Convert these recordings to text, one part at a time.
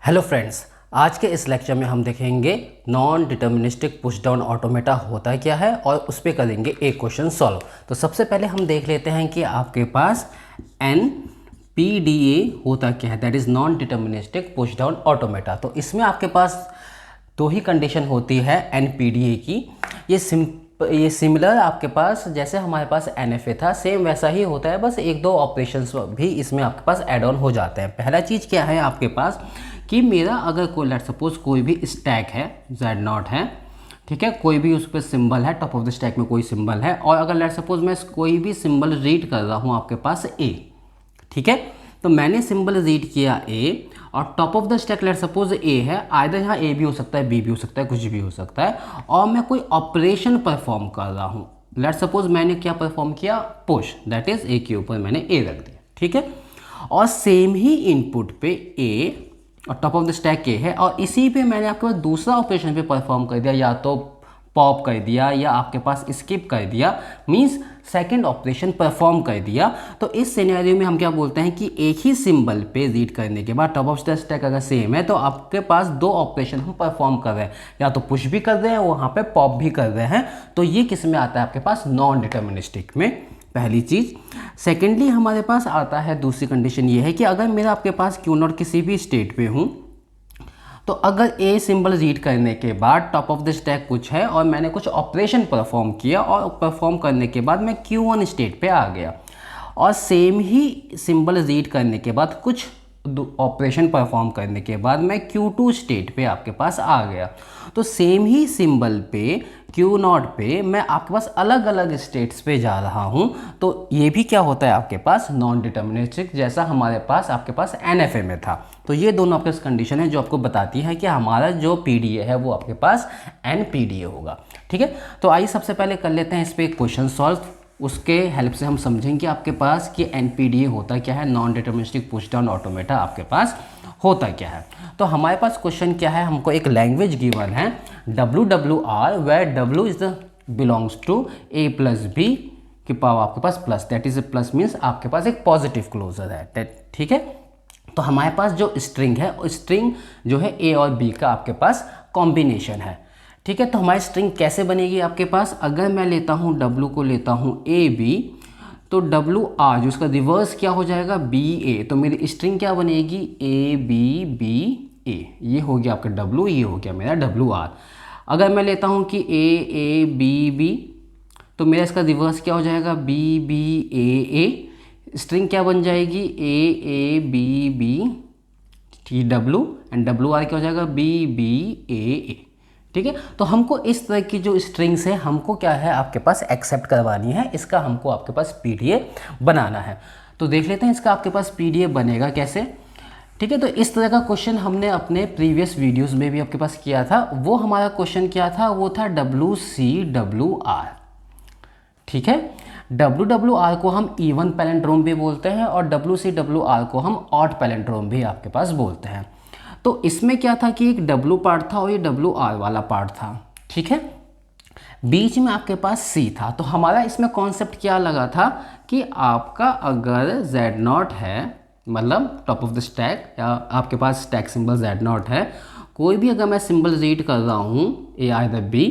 Hello friends, आज के इस लेक्चर में हम देखेंगे non deterministic push down automata होता क्या है और उस पर करेंगे एक क्वेश्चन सॉल्व। तो सबसे पहले हम देख लेते हैं कि आपके पास NPDA होता क्या है, that is non deterministic push down automata. तो इसमें आपके पास दो ही कंडीशन होती है NPDA की। ये सिमिलर आपके पास जैसे हमारे पास NFA था सेम वैसा ही होता है, बस एक दो ऑपरेशंस भी इसमें आपके पास ऐड ऑन हो जाते हैं। पहला चीज़ क्या है आपके पास कि मेरा अगर कोई लेट सपोज कोई भी स्टैक है Z0 है, ठीक है, कोई भी उस पर सिंबल है, टॉप ऑफ द स्टैक में कोई सिंबल है, और अगर लेट सपोज मैं कोई भी सिंबल रीड कर रहा हूँ आपके पास A, ठीक है, तो मैंने सिंबल रीड किया A और top of the stack let suppose A है, आइदर यहाँ A भी हो सकता है B भी हो सकता है, कुछ भी हो सकता है, और मैं कोई ऑपरेशन परफॉर्म कर रहा हूँ। लेट सपोज मैंने क्या परफॉर्म किया, पुश, दैट इज A के ऊपर मैंने A रख दिया, ठीक है, और सेम ही इनपुट पे A और टॉप ऑफ द स्टैक के है, और इसी पे मैंने आपके पास दूसरा ऑपरेशन पे परफॉर्म कर दिया, या तो पॉप कर दिया या आपके पास स्किप कर दिया, मींस सेकंड ऑपरेशन परफॉर्म कर दिया। तो इस सिनेरियो में हम क्या बोलते हैं कि एक ही सिंबल पे रीड करने के बाद टॉप ऑफ द स्टैक अगर सेम है तो आपके पास दो ऑपरेशन हम परफॉर्म कर रहे हैं, या तो पुश भी कर रहे हैं वहाँ पे पॉप भी कर रहे हैं। तो ये किस में आता है आपके पास, नॉन डिटर्मिनिस्टिक में, पहली चीज़। सेकेंडली हमारे पास आता है दूसरी कंडीशन ये है कि अगर मेरा आपके पास क्यू नॉट किसी भी स्टेट पे हूँ, तो अगर ए सिंबल रीड करने के बाद टॉप ऑफ द स्टैक कुछ है और मैंने कुछ ऑपरेशन परफॉर्म किया और परफॉर्म करने के बाद मैं Q1 स्टेट पे आ गया, और सेम ही सिंबल रीड करने के बाद कुछ ऑपरेशन परफॉर्म करने के बाद मैं Q2 स्टेट पे आपके पास आ गया, तो सेम ही सिंबल पे Q0 पे मैं आपके पास अलग अलग स्टेट्स पे जा रहा हूँ। तो ये भी क्या होता है आपके पास, नॉन डिटर्मिनिस्टिक, जैसा हमारे पास आपके पास NFA में था। तो ये दोनों आपके पास कंडीशन है जो आपको बताती है कि हमारा जो PDA है वो आपके पास NPDA होगा, ठीक है। तो आइए सबसे पहले कर लेते हैं इस पर क्वेश्चन सॉल्व, उसके हेल्प से हम समझेंगे आपके पास कि NPDA होता क्या है, non deterministic push down automata आपके पास होता क्या है। तो हमारे पास क्वेश्चन क्या है, हमको एक लैंग्वेज गिवन है WWR where W is the belongs to A plus B की पावर आपके पास plus, that is plus means आपके पास एक पॉजिटिव क्लोजर है, ठीक है। तो हमारे पास जो स्ट्रिंग है, स्ट्रिंग जो है A और B का आपके पास कॉम्बिनेशन है, ठीक है। तो हमारी स्ट्रिंग कैसे बनेगी आपके पास, अगर मैं लेता हूँ W को लेता हूँ AB, तो WR जो उसका रिवर्स क्या हो जाएगा BA, तो मेरी स्ट्रिंग क्या बनेगी ABBA, ये हो गया आपका W, ये हो गया मेरा WR। अगर मैं लेता हूँ कि AABB, तो मेरा इसका रिवर्स क्या हो जाएगा BBAA, स्ट्रिंग क्या बन जाएगी AABB TW, एंड WR क्या हो जाएगा BBAA, ठीक है। तो हमको इस तरह की जो स्ट्रिंग्स है हमको क्या है आपके पास एक्सेप्ट करवानी है, इसका हमको आपके पास PDA बनाना है। तो देख लेते हैं इसका आपके पास PDA बनेगा कैसे, ठीक है। तो इस तरह का क्वेश्चन हमने अपने प्रीवियस वीडियोस में भी आपके पास किया था। वो हमारा क्वेश्चन क्या था, वो था WCWR, ठीक है। WWR को हम इवन पैलेंड्रोम भी बोलते हैं और WCWR को हम ऑड पैलेंड्रोम भी आपके पास बोलते हैं। तो इसमें क्या था कि एक W पार्ट था और ये WR वाला पार्ट था, ठीक है, बीच में आपके पास C था। तो हमारा इसमें कॉन्सेप्ट क्या लगा था कि आपका अगर Z0 है, मतलब टॉप ऑफ द स्टैक, या आपके पास स्टैक सिंबल Z0 है, कोई भी अगर मैं सिंबल रीड कर रहा हूँ A आइदर B,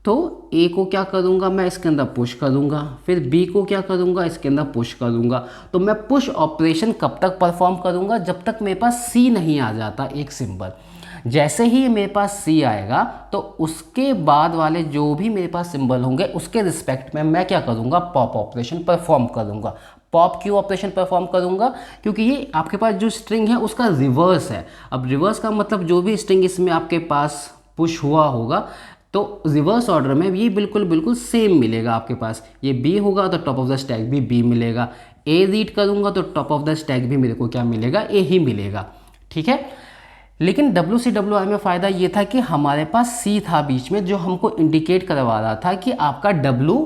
तो A को क्या करूँगा मैं इसके अंदर पुश करूँगा, फिर B को क्या करूँगा इसके अंदर पुश करूँगा। तो मैं पुश ऑपरेशन कब तक परफॉर्म करूँगा, जब तक मेरे पास C नहीं आ जाता एक सिंबल। जैसे ही मेरे पास C आएगा तो उसके बाद वाले जो भी मेरे पास सिंबल होंगे उसके रिस्पेक्ट में मैं क्या करूँगा, पॉप ऑपरेशन परफॉर्म करूँगा। पॉप क्यों ऑपरेशन परफॉर्म करूँगा, क्योंकि ये आपके पास जो स्ट्रिंग है उसका रिवर्स है। अब रिवर्स का मतलब जो भी स्ट्रिंग इसमें आपके पास पुश हुआ होगा तो रिवर्स ऑर्डर में ये बिल्कुल सेम मिलेगा आपके पास। ये B होगा तो टॉप ऑफ द स्टैक भी B मिलेगा, A रीड करूँगा तो टॉप ऑफ द स्टैक भी मेरे को क्या मिलेगा, A ही मिलेगा, ठीक है। लेकिन WCWR में फ़ायदा ये था कि हमारे पास C था बीच में जो हमको इंडिकेट करवा रहा था कि आपका W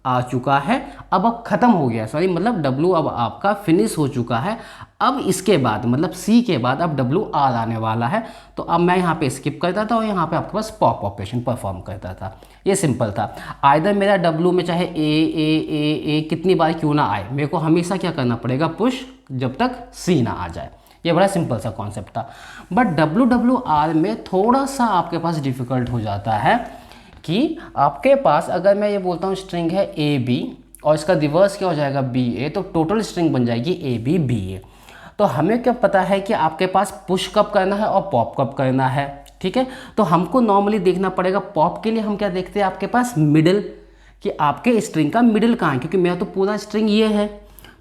आ चुका है, अब ख़त्म हो गया, सॉरी मतलब W अब आपका फिनिश हो चुका है। अब इसके बाद मतलब C के बाद अब WR आने वाला है, तो अब मैं यहाँ पे स्किप करता था और यहाँ पे आपके पास पॉप ऑपरेशन परफॉर्म करता था। ये सिंपल था। आइदर मेरा W में चाहे A कितनी बार क्यों ना आए, मेरे को हमेशा क्या करना पड़ेगा, पुश, जब तक C ना आ जाए। ये बड़ा सिंपल सा कॉन्सेप्ट था। बट WWR में थोड़ा सा आपके पास डिफ़िकल्ट हो जाता है कि आपके पास अगर मैं ये बोलता हूँ स्ट्रिंग है AB और इसका रिवर्स क्या हो जाएगा BA, तो टोटल स्ट्रिंग बन जाएगी AB BA। तो हमें क्या पता है कि आपके पास पुश कब करना है और पॉप कब करना है, ठीक है। तो हमको नॉर्मली देखना पड़ेगा, पॉप के लिए हम क्या देखते हैं आपके पास मिडिल, कि आपके स्ट्रिंग का मिडिल कहाँ है, क्योंकि मेरा तो पूरा स्ट्रिंग ये है,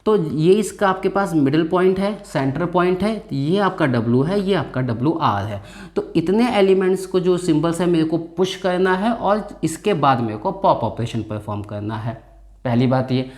तो ये इसका आपके पास मिडिल पॉइंट है, सेंटर पॉइंट है, ये आपका W है, ये आपका WR है। तो इतने एलिमेंट्स को जो सिंबल्स है मेरे को पुश करना है और इसके बाद मेरे को पॉप ऑपरेशन परफॉर्म करना है। पहली बात ये।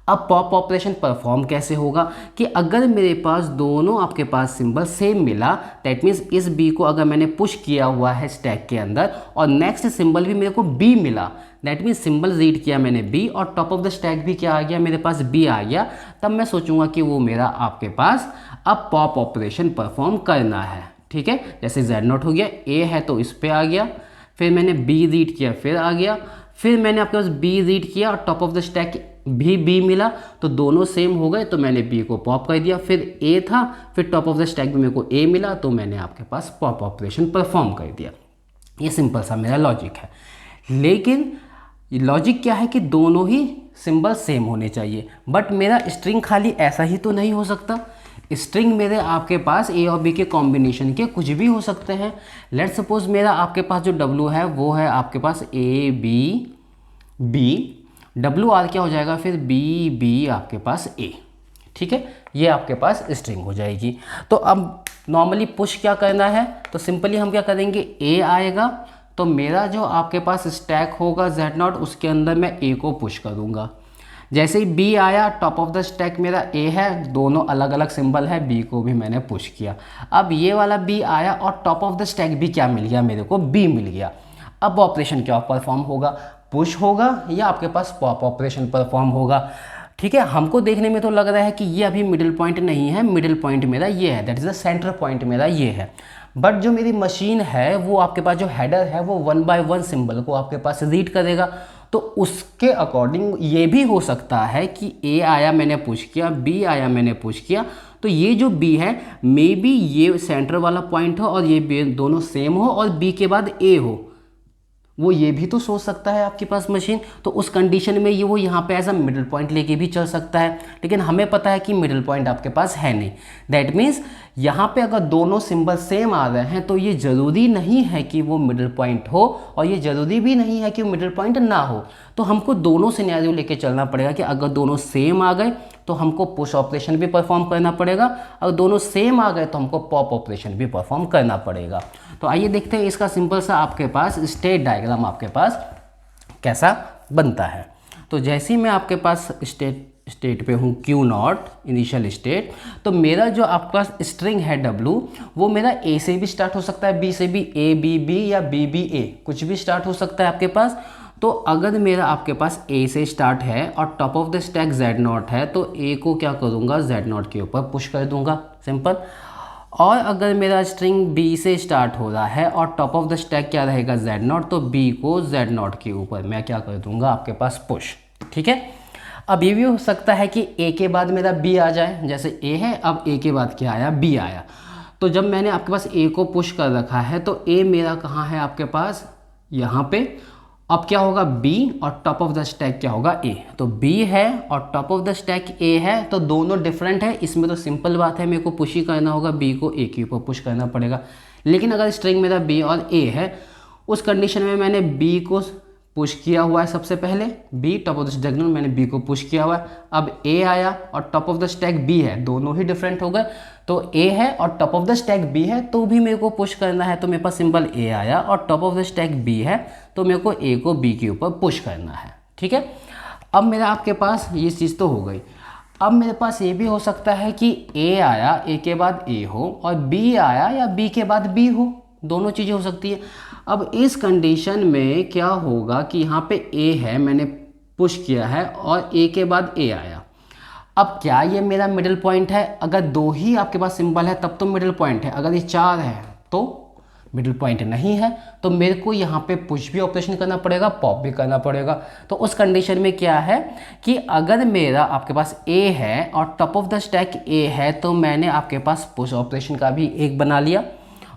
अब पॉप ऑपरेशन परफॉर्म कैसे होगा कि अगर मेरे पास दोनों आपके पास सिंबल सेम मिला, दैट मीन्स इस B को अगर मैंने पुश किया हुआ है स्टैक के अंदर और नेक्स्ट सिंबल भी मेरे को B मिला, दैट मीन्स सिंबल रीड किया मैंने B और टॉप ऑफ द स्टैक भी क्या आ गया मेरे पास B आ गया, तब मैं सोचूंगा कि वो मेरा आपके पास अब पॉप ऑपरेशन परफॉर्म करना है, ठीक है। जैसे Z0 हो गया, A है तो इस पे आ गया, फिर मैंने B रीड किया फिर आ गया, फिर मैंने आपके पास B रीड किया और टॉप ऑफ द स्टैक भी B मिला, तो दोनों सेम हो गए तो मैंने B को पॉप कर दिया। फिर A था, फिर टॉप ऑफ द स्टैक भी मेरे को A मिला, तो मैंने आपके पास पॉप ऑपरेशन परफॉर्म कर दिया। ये सिंपल सा मेरा लॉजिक है। लेकिन लॉजिक क्या है कि दोनों ही सिंबल सेम होने चाहिए, बट मेरा स्ट्रिंग खाली ऐसा ही तो नहीं हो सकता। स्ट्रिंग मेरे आपके पास A और B के कॉम्बिनेशन के कुछ भी हो सकते हैं। लेट्स सपोज मेरा आपके पास जो W है वो है आपके पास AB WR क्या हो जाएगा फिर BB आपके पास A, ठीक है। ये आपके पास स्ट्रिंग हो जाएगी। तो अब नॉर्मली पुश क्या करना है, तो सिंपली हम क्या करेंगे, A आएगा तो मेरा जो आपके पास स्टैक होगा Z0 उसके अंदर मैं A को पुश करूँगा। जैसे ही B आया, टॉप ऑफ द स्टैक मेरा A है, दोनों अलग अलग सिंबल है, B को भी मैंने पुश किया। अब ये वाला B आया और टॉप ऑफ द स्टैक भी क्या मिल गया मेरे को, B मिल गया। अब ऑपरेशन क्या परफॉर्म होगा, पुश होगा या आपके पास पॉप ऑपरेशन परफॉर्म होगा, ठीक है। हमको देखने में तो लग रहा है कि ये अभी मिडिल पॉइंट नहीं है, मिडिल पॉइंट मेरा ये है, that is the centre point मेरा ये है। बट जो मेरी मशीन है वो आपके पास जो हेडर है वो 1 बाय 1 सिंबल को आपके पास रीड करेगा, तो उसके अकॉर्डिंग ये भी हो सकता है कि A आया मैंने पुश किया, B आया मैंने पुश किया, तो ये जो B है मे बी ये सेंटर वाला पॉइंट हो और ये दोनों सेम हो और B के बाद A हो, वो ये भी तो सोच सकता है आपके पास मशीन। तो उस कंडीशन में ये वो यहाँ पे एज अ मिडिल पॉइंट लेके भी चल सकता है, लेकिन हमें पता है कि मिडिल पॉइंट आपके पास है नहीं। दैट मीन्स यहाँ पे अगर दोनों सिंबल सेम आ रहे हैं तो ये ज़रूरी नहीं है कि वो मिडिल पॉइंट हो और ये ज़रूरी भी नहीं है कि वो मिडिल पॉइंट ना हो। तो हमको दोनों सिनेरियो लेके चलना पड़ेगा कि अगर दोनों सेम आ गए तो हमको पुश ऑपरेशन भी परफॉर्म करना पड़ेगा, अगर दोनों सेम आ गए तो हमको पॉप ऑपरेशन भी परफॉर्म करना पड़ेगा। तो आइए देखते हैं इसका सिंपल सा आपके पास स्टेट डायग्राम आपके पास कैसा बनता है। तो जैसे ही मैं आपके पास स्टेट पे हूँ Q0 इनिशियल स्टेट, तो मेरा जो आपके पास स्ट्रिंग है W वो मेरा A से भी स्टार्ट हो सकता है, B से भी, ABB या BBA कुछ भी स्टार्ट हो सकता है आपके पास। तो अगर मेरा आपके पास A से स्टार्ट है और top of the stack Z0 है तो A को क्या करूँगा, Z0 के ऊपर पुश कर दूँगा, सिंपल। और अगर मेरा स्ट्रिंग B से स्टार्ट हो रहा है और टॉप ऑफ द स्टैक क्या रहेगा, Z0, तो B को Z0 के ऊपर मैं क्या कर दूँगा आपके पास पुश, ठीक है। अब ये भी हो सकता है कि A के बाद मेरा B आ जाए, जैसे A है अब A के बाद क्या आया, B आया। तो जब मैंने आपके पास A को पुश कर रखा है तो A मेरा कहाँ है आपके पास, यहाँ पे। अब क्या होगा B और टॉप ऑफ द स्टैक क्या होगा A, तो B है और top of the stack A है, तो दोनों डिफरेंट है। इसमें तो सिंपल बात है, मेरे को पुश ही करना होगा, B को A के ऊपर पुश करना पड़ेगा। लेकिन अगर स्ट्रिंग मेरा B और A है, उस कंडीशन में मैंने B को पुश किया हुआ है सबसे पहले, B top of the stack मैंने B को पुश किया हुआ है। अब A आया और top of the stack B है, दोनों ही डिफरेंट हो गए। तो A है और top of the stack B है तो भी मेरे को पुश करना है, तो मेरे पास सिंबल A आया और top of the stack B है तो मेरे को A को B के ऊपर पुश करना है, ठीक है। अब मेरा आपके पास ये चीज़ तो हो गई। अब मेरे पास ये भी हो सकता है कि A आया, A के बाद A हो, और B आया या B के बाद B हो, दोनों चीज़ें हो सकती है। अब इस कंडीशन में क्या होगा कि यहाँ पे A है, मैंने पुश किया है और A के बाद A आया। अब क्या ये मेरा मिडिल पॉइंट है? अगर दो ही आपके पास सिंबल है तब तो मिडिल पॉइंट है, अगर ये चार है तो मिडिल पॉइंट नहीं है, तो मेरे को यहाँ पे पुश भी ऑपरेशन करना पड़ेगा, पॉप भी करना पड़ेगा। तो उस कंडीशन में क्या है कि अगर मेरा आपके पास ए है और टॉप ऑफ द स्टैक ए है, तो मैंने आपके पास पुश ऑपरेशन का भी एक बना लिया,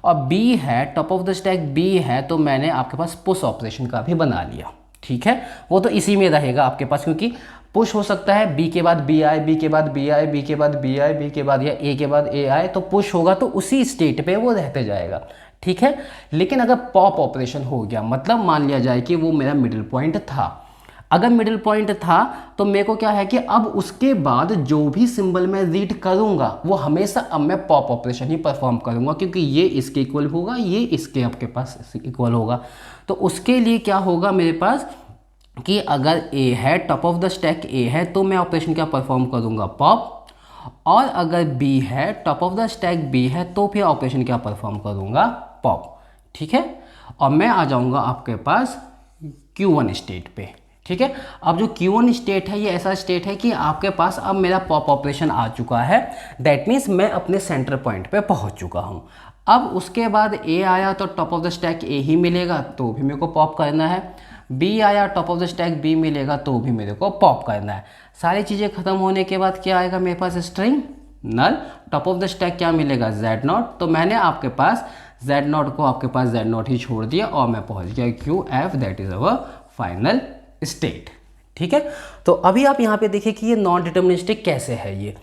और बी है, top of the stack B है, तो मैंने आपके पास पुश ऑपरेशन का भी बना लिया। ठीक है, वो तो इसी में रहेगा आपके पास, क्योंकि पुश हो सकता है बी के बाद बी आए, बी के बाद बी आए, बी के बाद बी आए, बी के बाद या ए के बाद ए आए, तो पुश होगा तो उसी स्टेट पे वो रहते जाएगा। ठीक है, लेकिन अगर पॉप ऑपरेशन हो गया, मतलब मान लिया जाए कि वो मेरा मिडिल पॉइंट था, अगर मिडिल पॉइंट था तो मेरे को क्या है कि अब उसके बाद जो भी सिंबल मैं रीड करूंगा वो हमेशा अब मैं पॉप ऑपरेशन ही परफॉर्म करूंगा, क्योंकि ये इसके इक्वल होगा, ये इसके आपके पास इक्वल होगा। तो उसके लिए क्या होगा मेरे पास कि अगर ए है, टॉप ऑफ द स्टैक ए है, तो मैं ऑपरेशन क्या परफॉर्म करूंगा, पॉप, और अगर बी है, top of the stack B है, तो फिर ऑपरेशन क्या परफॉर्म करूंगा, पॉप। ठीक है, और मैं आ जाऊंगा आपके पास Q1 स्टेट पे। ठीक है, अब जो Q1 स्टेट है ये ऐसा स्टेट है कि आपके पास अब मेरा पॉप ऑपरेशन आ चुका है, दैट मीन्स मैं अपने सेंटर पॉइंट पे पहुंच चुका हूं। अब उसके बाद ए आया तो टॉप ऑफ द स्टैक ए ही मिलेगा, तो भी मेरे को पॉप करना है, बी आया top of the stack B मिलेगा, तो भी मेरे को पॉप करना है। सारी चीज़ें खत्म होने के बाद क्या आएगा मेरे पास, string null, top of the stack क्या मिलेगा, Z0, तो मैंने आपके पास Z0 को आपके पास Z0 ही छोड़ दिया और मैं पहुंच गया QF, that is our final state. ठीक है, तो अभी आप यहाँ पे देखिए कि ये नॉन डिटर्मिनिस्टिक कैसे है। ये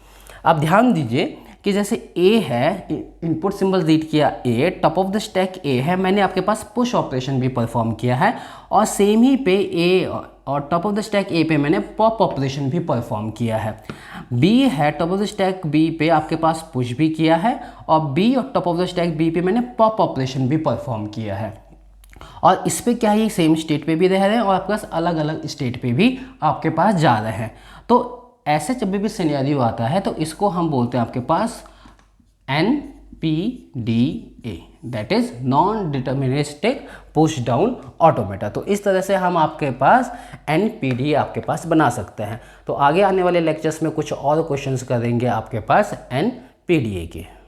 आप ध्यान दीजिए कि जैसे ए है, इनपुट सिंबल रीड किया ए, टॉप ऑफ द स्टैक ए है, मैंने आपके पास पुश ऑपरेशन भी परफॉर्म किया है, और सेम ही पे ए और टॉप ऑफ द स्टैक ए पे मैंने पॉप ऑपरेशन भी परफॉर्म किया है। बी है, top of the stack B पे आपके पास पुश भी किया है, और बी और top of the stack B पे मैंने पॉप ऑपरेशन भी परफॉर्म किया है। और इस पे क्या है, ये सेम स्टेट पे भी रह रहे हैं और आपके पास अलग अलग स्टेट पे भी आपके पास जा रहे हैं। तो ऐसे जब भी सिनेरियो आता है तो इसको हम बोलते हैं आपके पास NPDA, that is non deterministic push down automata. तो इस तरह से हम आपके पास NPDA आपके पास बना सकते हैं। तो आगे आने वाले लेक्चर्स में कुछ और क्वेश्चंस करेंगे आपके पास NPDA के।